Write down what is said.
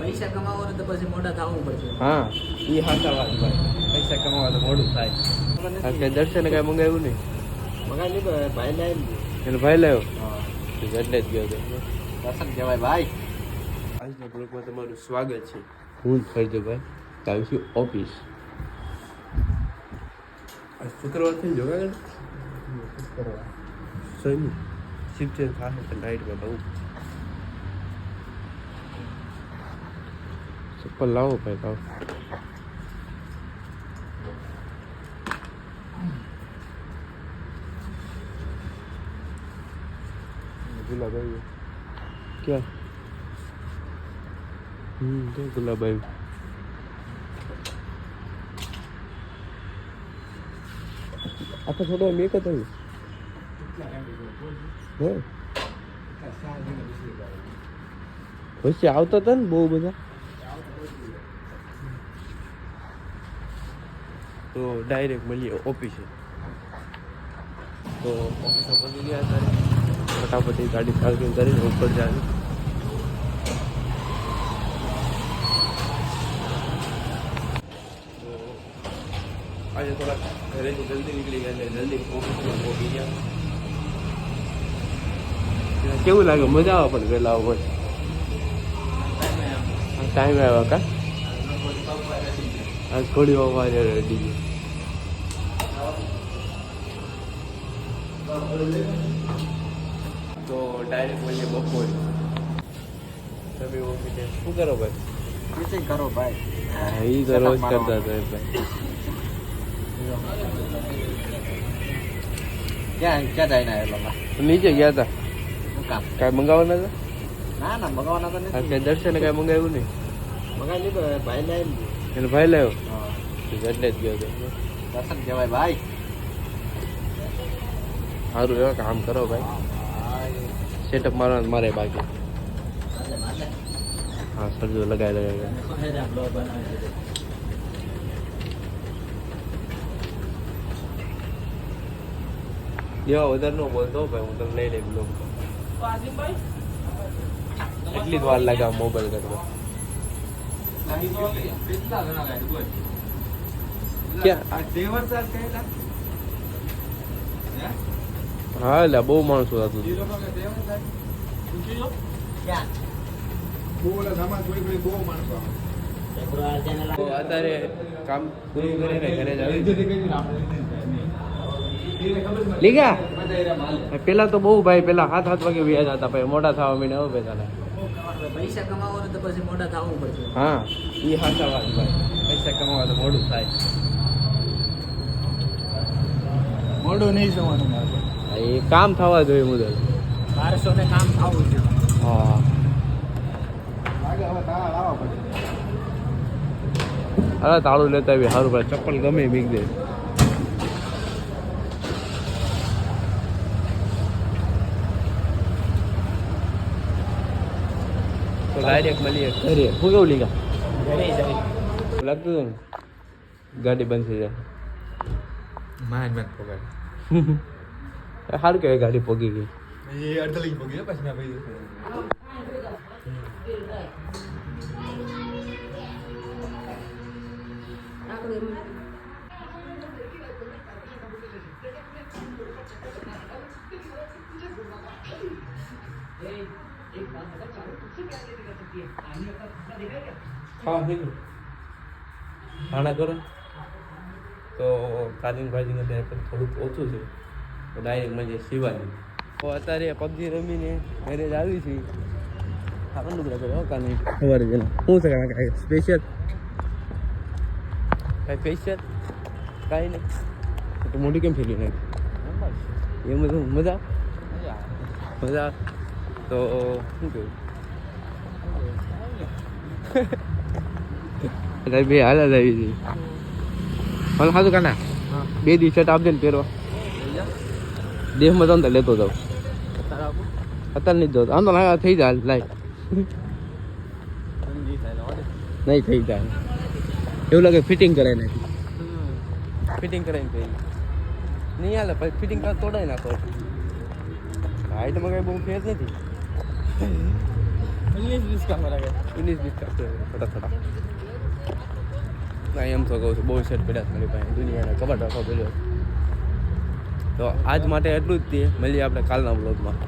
પૈસા કમાવો ને તો પછી મોટા થવું પડશે. હા એ હાચા વાત ભાઈ, પૈસા કમાવા તો મોડું થાય. કે દર્શન કઈ મંગાવ્યું નહીં? મગાવી લીધો ભાઈ લાવી એને ભાઈ લાવ્યો હા એટલે જ ગયો હતો. દર્શન કહેવાય ભાઈ. આજના બ્લોગમાં તમારું સ્વાગત છે. હું ફરજભાઈ આવીશું ઓફિસ. આજ શુક્રવાર થઈ જોવા ગયો શનિ શિફ્ટ ચેન્જ થાય તો નાઇટમાં બહુ ચપ્પલ લાવો ભાઈ લાવો. ગુલાબાઈ ક્યાં? તો ગુલાબાઈ આપણે થોડો મેક હતો વચ્ચે આવતા હતા ને બહુ બધા, તો ડાયરેક્ટ મળીએ ઓફિસે. તો ઓફિસે પહોંચી ગયા ત્યારે ફટાફટ ગાડી પાર્કિંગ કરીને ઉપર જાય. આજે થોડા ઘરેથી જલ્દી નીકળી ગયા એટલે જલ્દી ઓફિસમાં પહોંચી ગયા. કેવું લાગે? મજા આવે પણ વહેલા હોય ટાઈમ આવ્યા કા આજ થોડી વાર રેડી ગઈ. તો ડાયરેક્ટ મળીએ બપોરે. તમે ઓફિસે શું કરો ભાઈ? ટીચિંગ કરો ભાઈ. હા એ તો રોજ કરતા હતા ભાઈ. ક્યાં જઈને આવેલો? નીચે ગયા હતા. શું કામ? કાંઈ મંગાવવાના હતા? ના ના મગાવવાના તો નથી. કે દર્શને કાંઈ મંગાવ્યું નહીં? મગાવી લીધો ભાઈ લાવી એને ભાઈ લાવ્યો હા એટલે જ ગયો હતો. દર્શન કહેવાય ભાઈ. સારું એવા કામ કરો ભાઈ. સેટઅપ મારવાનું મારે બાકી. હા સરજો લગાવી જેવા વધારે નો બોલતો ભાઈ, હું તમને લઈ લઈ બ્લોગ. એટલી જ વાર લાગે મોબાઈલ કરતો. હા એટલે બહુ માણસો હતું. અત્યારે કામ પૂરું કરીને ઘરે જ આવી લીગા. પેલા તો બહુ ભાઈ, પેલા 7 વાગે વ્યાજ હતા, પછી મોટા થવા મીને હવે પેલા પૈસા કમાવો ને તો પછી મોટા થવું પડશે. હા એ સાચા વાત ભાઈ, પૈસા કમાવા તો મોડું થાય. મોડું નહીં જવાનું એ કામ થવા જોઈએ મુદત. 1200 ને કામ થવું છે. હા અરે તાળું લેતા આવી સારું ભાઈ, ચપ્પલ ગમે મીક દે. તો ડાયરેક્ટ મળીએ ઘરે. શું કેવું લીધા? ઘરે જાય લાગતું હતું ને ગાડી બંધ થઈ જાય. માન પગાર સારું કહેવાય ગાડી પોગી ગઈ. એ અડધલી પગી પછી ના ભાઈ ખાણા કરો તો ચાર્જિંગ ભાર્જિંગ અત્યારે થોડુંક ઓછું છે, તો ડાયરેક્ટ મજે શિવાની. તો અત્યારે પબજી રમીને ઘરે જ આવી છે. આપણને બધા કાંઈ ખબર જ નહીં શું છે કાંઈ સ્પેશિયલ, કાંઈ સ્પેશિયલ કાંઈ નહીં. તો મોટી કેમ ફેરી નાખી એમ બધું મજા મજા. તો શું કહ્યું બે હાલ જ આવી છે. હાલ સારું કાના 2 દી શર્ટ આપજે ને પહેરવા. દેહમાં જાઉં તો લેતો જાઉં. અત્યારે નહીં જતો, આમ તો લાગે થઈ જાય લાઈક નહીં થઈ જાય એવું લાગે. ફિટિંગ કરાવી નાખી, ફિટિંગ કરાવીને પહેરી નહીં હાલે. પછી ફિટિંગ કરા તોડાવી નાખો. હાઈટમાં કઈ બહુ ફેર નથી. 19-20 का થોડા થોડા કાંઈ એમ તો કહું છું બહુ સેટ પડ્યા છે મારી પાસે દુનિયાના કબાટ રાખવા પડ્યો તો આજ માટે એટલું જ તે મળીએ આપણે કાલના બ્લોગમાં